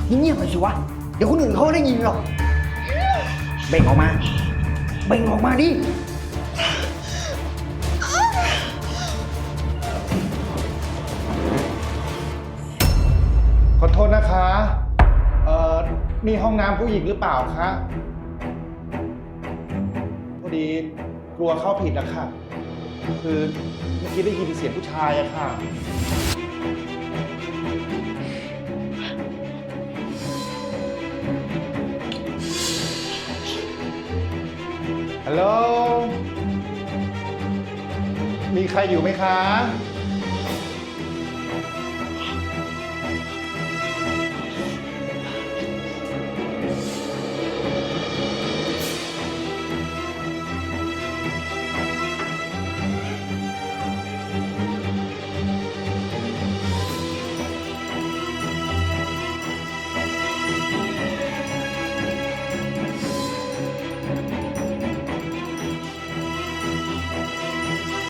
เงียบๆไปสิวะเดี๋ยวคนอื่นเขาได้ยินหรอกเบ่งออกมาเบ่งออกมาดิขอโทษนะคะนี่ห้องน้ำผู้หญิงหรือเปล่าคะพอดีกลัวเข้าผิดอะค่ะคือเมื่อกี้ได้ยินเสียงผู้ชายอะค่ะฮัลโหลมีใครอยู่ไหมคะ